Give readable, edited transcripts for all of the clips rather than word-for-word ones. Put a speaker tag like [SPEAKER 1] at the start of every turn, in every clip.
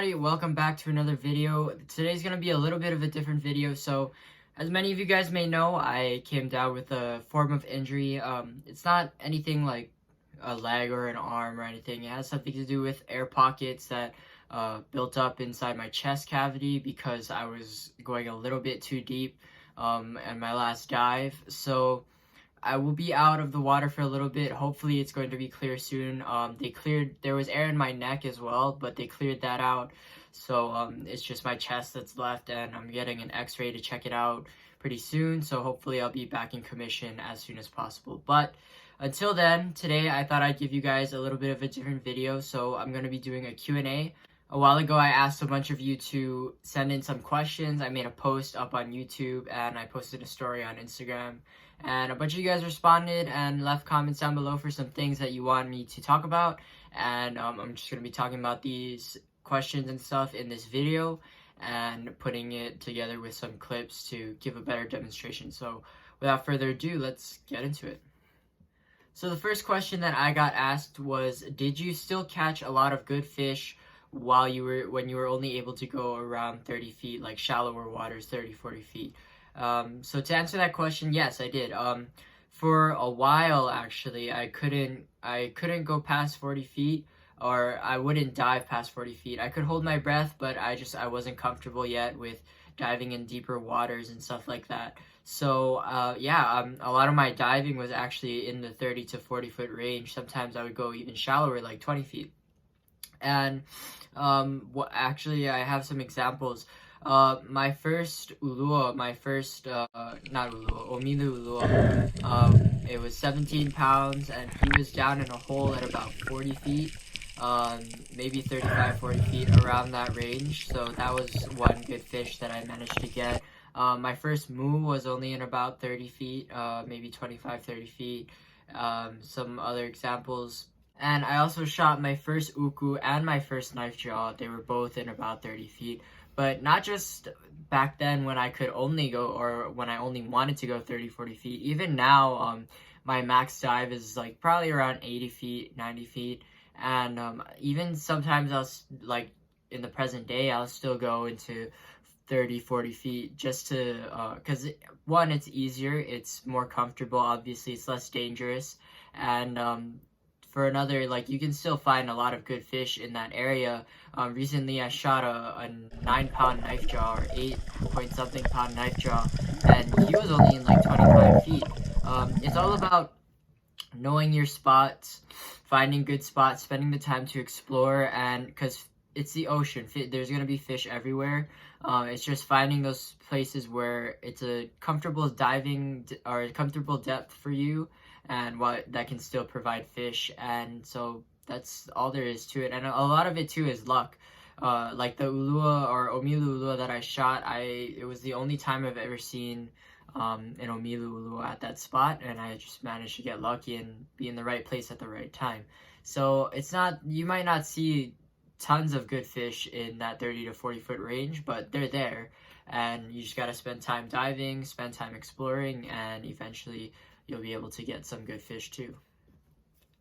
[SPEAKER 1] everybody, welcome back to another video. Today's going to be a little bit of a different video. So as many of you guys may know, I came down with a form of injury. It's not anything like a leg or an arm or anything. It has something to do with air pockets that built up inside my chest cavity because I was going a little bit too deep in my last dive. So I will be out of the water for a little bit. Hopefully it's going to be clear soon. There was air in my neck as well, but they cleared that out. So it's just my chest that's left, and I'm getting an x-ray to check it out pretty soon. So hopefully I'll be back in commission as soon as possible. But until then, today I thought I'd give you guys a little bit of a different video. So I'm going to be doing a Q&A. A while ago, I asked a bunch of you to send in some questions. I made a post up on YouTube, and I posted a story on Instagram. And a bunch of you guys responded and left comments down below for some things that you want me to talk about. And I'm just going to be talking about these questions and stuff in this video and putting it together with some clips to give a better demonstration. So without further ado, let's get into it. So the first question that I got asked was, did you still catch a lot of good fish when you were only able to go around 30 feet, like shallower waters, 30-40 feet? So to answer that question, yes, I did. For a while, actually, I couldn't go past 40 feet, or I wouldn't dive past 40 feet. I could hold my breath, but I wasn't comfortable yet with diving in deeper waters and stuff like that. So, a lot of my diving was actually in the 30 to 40 foot range. Sometimes I would go even shallower, like 20 feet. And, actually, I have some examples. My first ulua, Omilu ulua, it was 17 pounds, and he was down in a hole at about 40 feet, maybe 35, 40 feet, around that range. So that was one good fish that I managed to get. My first moo was only in about 30 feet, maybe 25, 30 feet. Some other examples. And I also shot my first uku and my first knife jaw. They were both in about 30 feet. But not just back then when I could only go, or when I only wanted to go 30, 40 feet. Even now, my max dive is like probably around 80 feet, 90 feet. And even sometimes like in the present day, I'll still go into 30, 40 feet just to, because one, it's easier, it's more comfortable, obviously, it's less dangerous. And for another, like, you can still find a lot of good fish in that area. Recently I shot a 9-pound knife jaw, or 8-point-something pound knife jaw, and he was only in like 25 feet. It's all about knowing your spots, finding good spots, spending the time to explore, and because it's the ocean, there's going to be fish everywhere. It's just finding those places where it's a comfortable diving or a comfortable depth for you, and that can still provide fish. And so that's all there is to it. And a lot of it too is luck. Like the ulua or omilu ulua that I shot, it was the only time I've ever seen an omilu ulua at that spot, and I just managed to get lucky and be in the right place at the right time. So you might not see tons of good fish in that 30 to 40 foot range, but they're there, and you just got to spend time diving, spend time exploring, and eventually you'll be able to get some good fish too.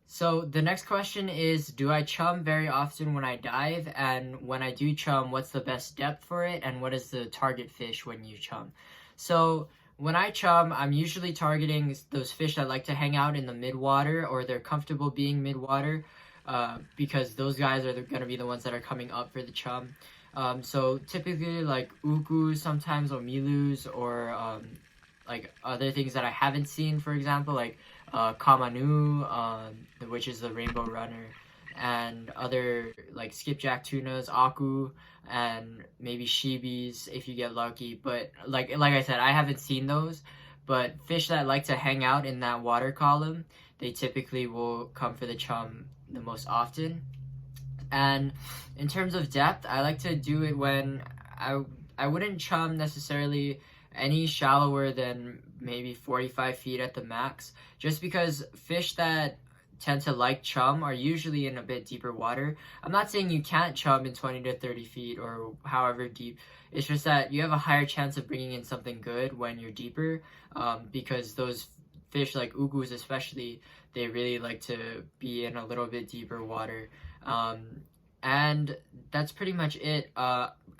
[SPEAKER 1] So the next question is, do I chum very often when I dive? And when I do chum, what's the best depth for it? And what is the target fish when you chum? So when I chum, I'm usually targeting those fish that like to hang out in the mid-water, or they're comfortable being mid-water, because those guys are going to be the ones that are coming up for the chum. So typically like uku, sometimes omilus, or like other things that I haven't seen, for example, like kamanu, which is the rainbow runner, and other like skipjack tunas, aku, and maybe shibis if you get lucky. But like I said, I haven't seen those. But fish that like to hang out in that water column, they typically will come for the chum the most often. And in terms of depth, I like to do it when I wouldn't chum necessarily any shallower than maybe 45 feet at the max, just because fish that tend to like chum are usually in a bit deeper water. I'm not saying you can't chum in 20 to 30 feet or however deep. It's just that you have a higher chance of bringing in something good when you're deeper, because those fish, like ugus especially, they really like to be in a little bit deeper water. And that's pretty much it.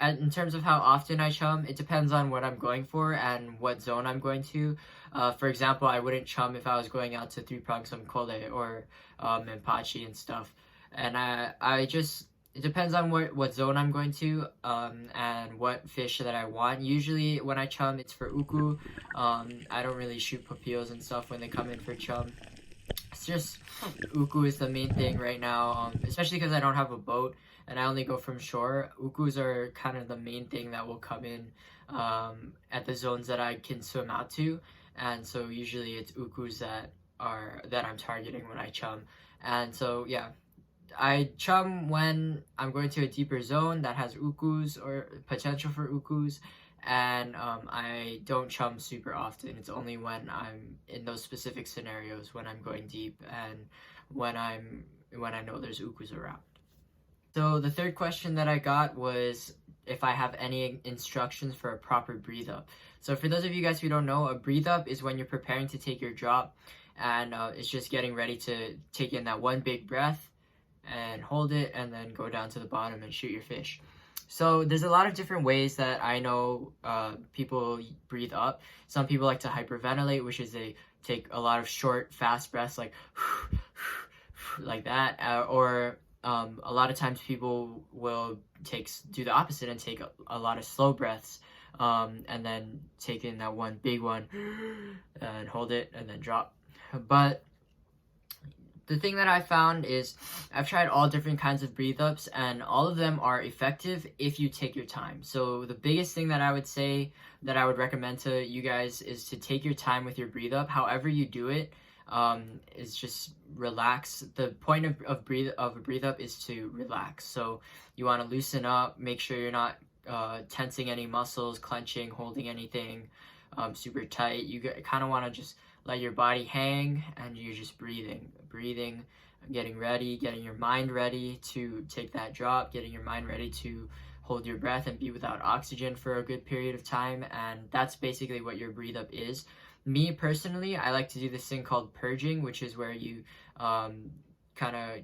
[SPEAKER 1] In terms of how often I chum, it depends on what I'm going for and what zone I'm going to. For example, I wouldn't chum if I was going out to Three Prong Some Kole or Mempachi and stuff. And I just, it depends on what zone I'm going to and what fish that I want. Usually when I chum, it's for uku. I don't really shoot papillos and stuff when they come in for chum. It's just uku is the main thing right now, especially because I don't have a boat and I only go from shore. Ukus are kind of the main thing that will come in at the zones that I can swim out to, and so usually it's ukus that I'm targeting when I chum. And so yeah, I chum when I'm going to a deeper zone that has ukus or potential for ukus, and I don't chum super often. It's only when I'm in those specific scenarios, when I'm going deep and when I know there's ukus around. So the third question that I got was if I have any instructions for a proper breathe up. So for those of you guys who don't know, a breathe up is when you're preparing to take your drop, and it's just getting ready to take in that one big breath and hold it and then go down to the bottom and shoot your fish. So there's a lot of different ways that I know people breathe up. Some people like to hyperventilate, which is they take a lot of short, fast breaths, like like that, or a lot of times people will do the opposite and take a lot of slow breaths, and then take in that one big one and hold it and then drop. But the thing that I found is I've tried all different kinds of breathe ups, and all of them are effective if you take your time. So the biggest thing that I would say that I would recommend to you guys is to take your time with your breathe up. However you do it, is just relax. The point of a breathe up is to relax. So you want to loosen up, make sure you're not tensing any muscles, clenching, holding anything super tight. You kind of want to just let your body hang, and you're just breathing, getting ready, getting your mind ready to take that drop, getting your mind ready to hold your breath and be without oxygen for a good period of time. And that's basically what your breathe up is. Me personally, I like to do this thing called purging, which is where you kind of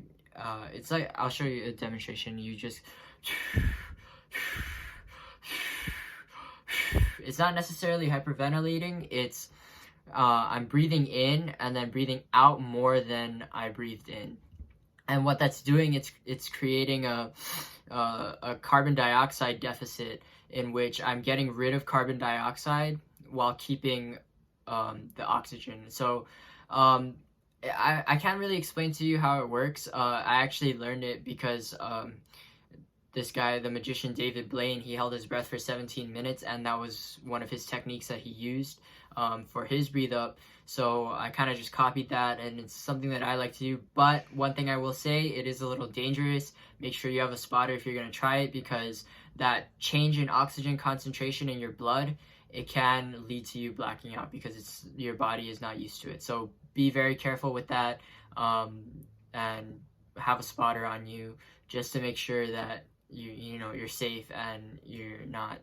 [SPEAKER 1] it's like, I'll show you a demonstration. You just it's not necessarily hyperventilating. It's I'm breathing in and then breathing out more than I breathed in. And what that's doing, it's creating a carbon dioxide deficit, in which I'm getting rid of carbon dioxide while keeping the oxygen. So I can't really explain to you how it works. I actually learned it because this guy, the magician David Blaine, he held his breath for 17 minutes, and that was one of his techniques that he used for his breathe up. So I kind of just copied that, and it's something that I like to do. But one thing I will say, it is a little dangerous. Make sure you have a spotter if you're going to try it, because that change in oxygen concentration in your blood, it can lead to you blacking out because your body is not used to it. So be very careful with that, and have a spotter on you just to make sure that you're safe and you're not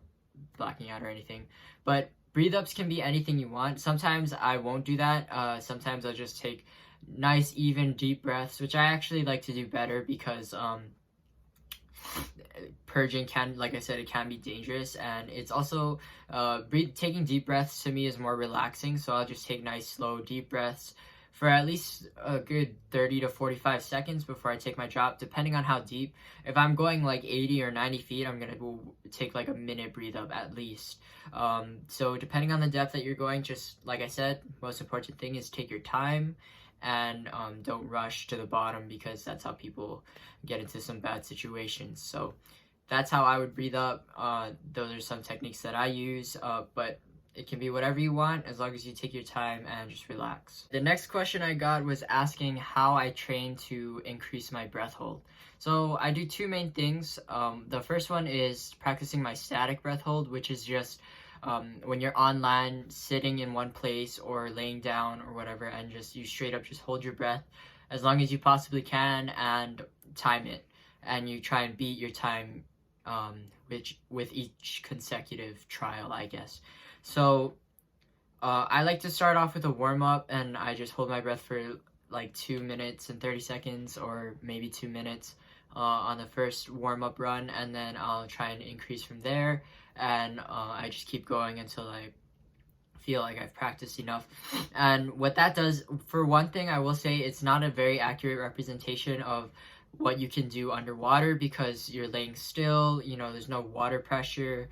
[SPEAKER 1] blacking out or anything. But breathe ups can be anything you want. Sometimes I won't do that. Sometimes I'll just take nice, even, deep breaths, which I actually like to do better, because purging can, like I said, it can be dangerous, and it's also taking deep breaths to me is more relaxing. So I'll just take nice, slow, deep breaths for at least a good 30 to 45 seconds before I take my drop, depending on how deep. If I'm going like 80 or 90 feet, I'm gonna take like a minute breathe up at least. So depending on the depth that you're going, just like I said, most important thing is take your time, and don't rush to the bottom, because that's how people get into some bad situations. So that's how I would breathe up. Those are some techniques that I use, but it can be whatever you want, as long as you take your time and just relax. The next question I got was asking how I train to increase my breath hold. So I do two main things. The first one is practicing my static breath hold, which is just when you're on land, sitting in one place or laying down or whatever, and you straight up just hold your breath as long as you possibly can and time it. And you try and beat your time with each consecutive trial, I guess. So I like to start off with a warm-up, and I just hold my breath for like 2 minutes and 30 seconds, or maybe 2 minutes. on the first warm-up run, and then I'll try and increase from there, and I just keep going until I feel like I've practiced enough. And what that does, for one thing, I will say it's not a very accurate representation of what you can do underwater, because you're laying still, you know, there's no water pressure,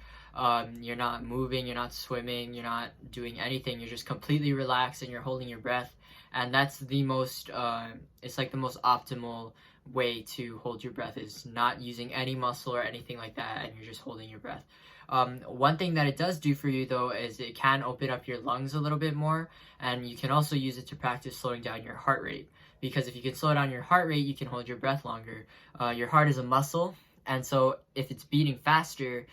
[SPEAKER 1] you're not moving, you're not swimming, you're not doing anything, you're just completely relaxed and you're holding your breath. And that's the most it's like the most optimal way to hold your breath, is not using any muscle or anything like that, and you're just holding your breath. One thing that it does do for you though is it can open up your lungs a little bit more, and you can also use it to practice slowing down your heart rate, because if you can slow down your heart rate, you can hold your breath longer. Your heart is a muscle, and so if it's beating faster,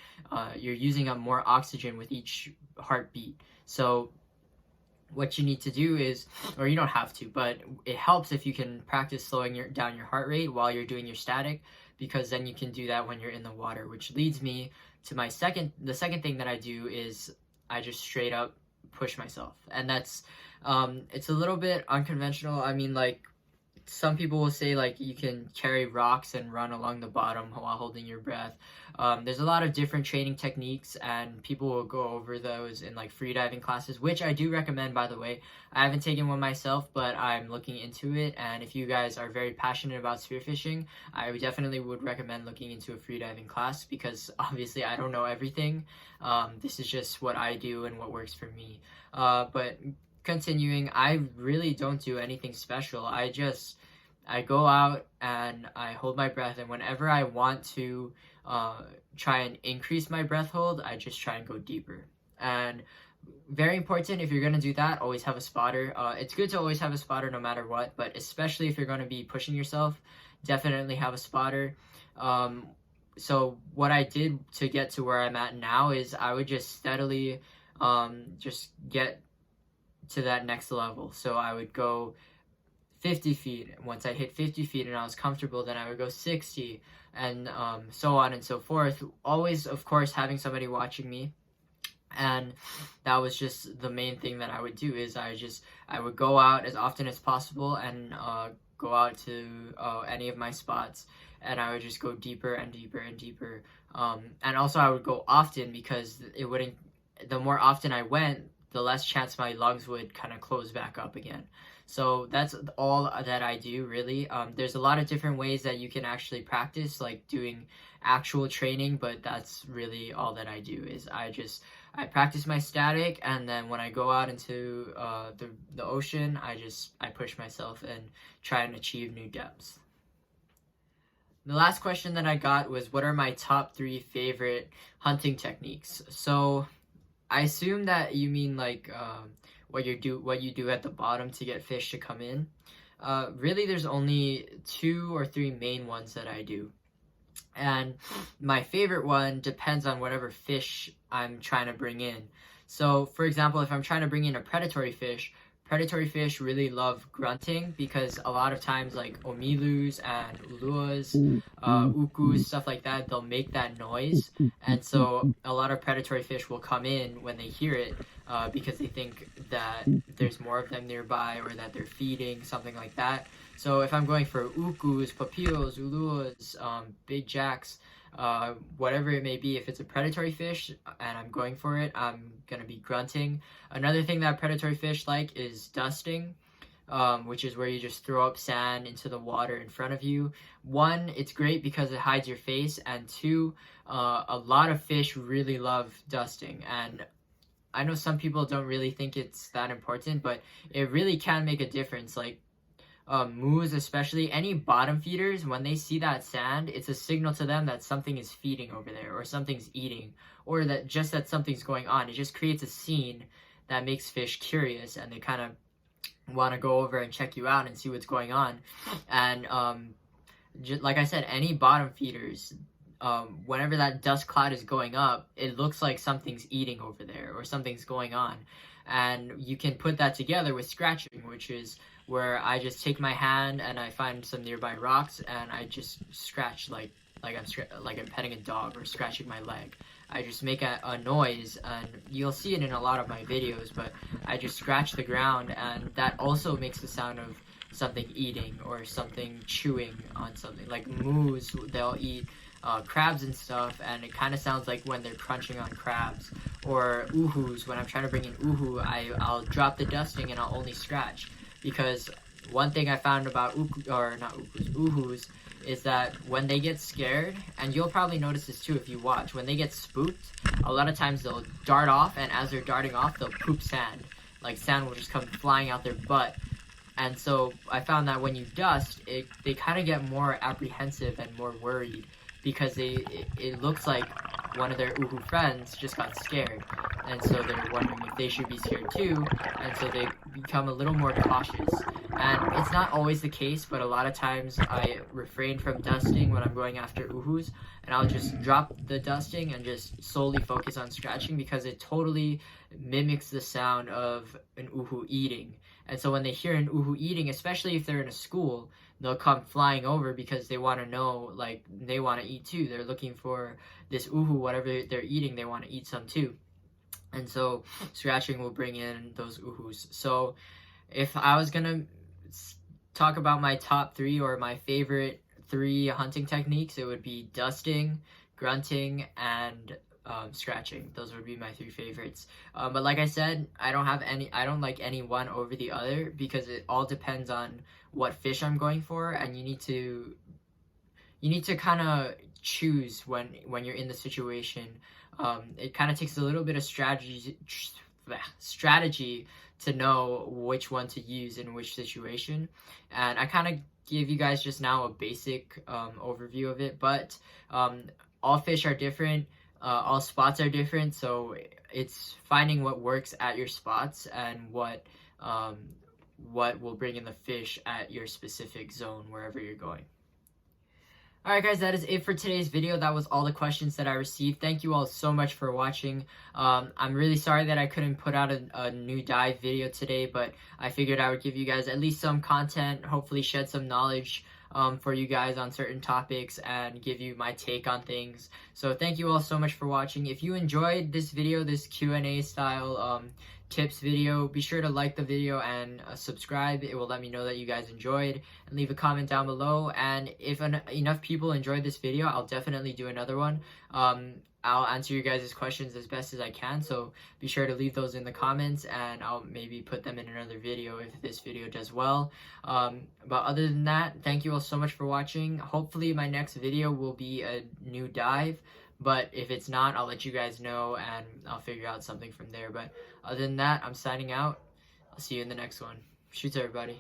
[SPEAKER 1] you're using up more oxygen with each heartbeat. So what you need to do is, or you don't have to, but it helps if you can practice slowing down your heart rate while you're doing your static, because then you can do that when you're in the water. Which leads me to the second thing that I do is I just straight up push myself. And that's it's a little bit unconventional. I mean, like, some people will say like you can carry rocks and run along the bottom while holding your breath. There's a lot of different training techniques, and people will go over those in like freediving classes, which I do recommend, by the way. I haven't taken one myself, but I'm looking into it, and if you guys are very passionate about spearfishing, I definitely would recommend looking into a freediving class, because obviously I don't know everything. This is just what I do and what works for me. But continuing, I really don't do anything special. I go out and I hold my breath, and whenever I want to try and increase my breath hold, I just try and go deeper. And very important, if you're going to do that, always have a spotter. It's good to always have a spotter no matter what, but especially if you're going to be pushing yourself, definitely have a spotter. So what I did to get to where I'm at now is I would just steadily just get to that next level. So I would go 50 feet. Once I hit 50 feet and I was comfortable, then I would go 60, and so on and so forth. Always, of course, having somebody watching me. And that was just the main thing that I would do, is I would go out as often as possible and go out to any of my spots, and I would just go deeper and deeper and deeper. And also I would go often, because the more often I went, the less chance my lungs would kind of close back up again. So that's all that I do, really. There's a lot of different ways that you can actually practice, like doing actual training, but that's really all that I do, is I practice my static, and then when I go out into the ocean, I push myself and try and achieve new depths. The last question that I got was, what are my top 3 favorite hunting techniques? So I assume that you mean like what you do at the bottom to get fish to come in. Really, there's only 2 or 3 main ones that I do, and my favorite one depends on whatever fish I'm trying to bring in. So for example, if I'm trying to bring in a predatory fish really love grunting, because a lot of times like omilus and uluas, ukus, stuff like that, they'll make that noise. And so a lot of predatory fish will come in when they hear it, because they think that there's more of them nearby, or that they're feeding, something like that. So if I'm going for ukus, papillos, uluas, big jacks, whatever it may be, if it's a predatory fish and I'm going for it, I'm going to be grunting. Another thing that predatory fish like is dusting, which is where you just throw up sand into the water in front of you. 1, it's great because it hides your face, and 2, a lot of fish really love dusting. And I know some people don't really think it's that important, but it really can make a difference. Like moose, especially any bottom feeders, when they see that sand, it's a signal to them that something is feeding over there, or something's eating, or that something's going on. It just creates a scene that makes fish curious, and they kind of want to go over and check you out and see what's going on. And like I said, any bottom feeders, whenever that dust cloud is going up, it looks like something's eating over there, or something's going on. And you can put that together with scratching, which is where I just take my hand and I find some nearby rocks, and I just scratch like I'm petting a dog, or scratching my leg. I just make a noise, and you'll see it in a lot of my videos, but I just scratch the ground, and that also makes the sound of something eating or something chewing on something. Like moose, they'll eat crabs and stuff, and it kind of sounds like when they're crunching on crabs. Or uhus, when I'm trying to bring in uhu, I'll drop the dusting and I'll only scratch. Because one thing I found about uhus is that when they get scared, and you'll probably notice this too if you watch, when they get spooked, a lot of times they'll dart off, and as they're darting off, they'll poop sand. Like sand will just come flying out their butt. And so I found that when you dust, they kind of get more apprehensive and more worried, because it looks like one of their uhu friends just got scared, and so they're wondering if they should be scared too, and so they become a little more cautious. And it's not always the case, but a lot of times I refrain from dusting when I'm going after uhus, and I'll just drop the dusting and just solely focus on scratching, because it totally mimics the sound of an uhu eating. And so when they hear an uhu eating, especially if they're in a school, they'll come flying over because they want to know, like, they want to eat too. They're looking for this uhu, whatever they're eating, they want to eat some too. And so scratching will bring in those uhus. So if I was gonna talk about my top 3 or my favorite 3 hunting techniques, it would be dusting, grunting, and scratching. Those would be my 3 favorites. But like I said, I don't like any one over the other, because it all depends on what fish I'm going for, and you need to kind of choose when you're in the situation. It kind of takes a little bit of strategy to know which one to use in which situation, and I kind of gave you guys just now a basic overview of it. But all fish are different, all spots are different, so it's finding what works at your spots and what will bring in the fish at your specific zone wherever you're going. Alright guys, that is it for today's video. That was all the questions that I received. Thank you all so much for watching. I'm really sorry that I couldn't put out a new dive video today, but I figured I would give you guys at least some content, hopefully shed some knowledge for you guys on certain topics, and give you my take on things. So thank you all so much for watching. If you enjoyed this video, this Q&A style tips video, be sure to like the video and subscribe. It will let me know that you guys enjoyed, and leave a comment down below. And if enough people enjoyed this video, I'll definitely do another one. I'll answer you guys' questions as best as I can, so be sure to leave those in the comments, and I'll maybe put them in another video if this video does well. But other than that, thank you all so much for watching. Hopefully my next video will be a new dive, but if it's not, I'll let you guys know, and I'll figure out something from there. But other than that, I'm signing out. I'll see you in the next one. Shoots, everybody.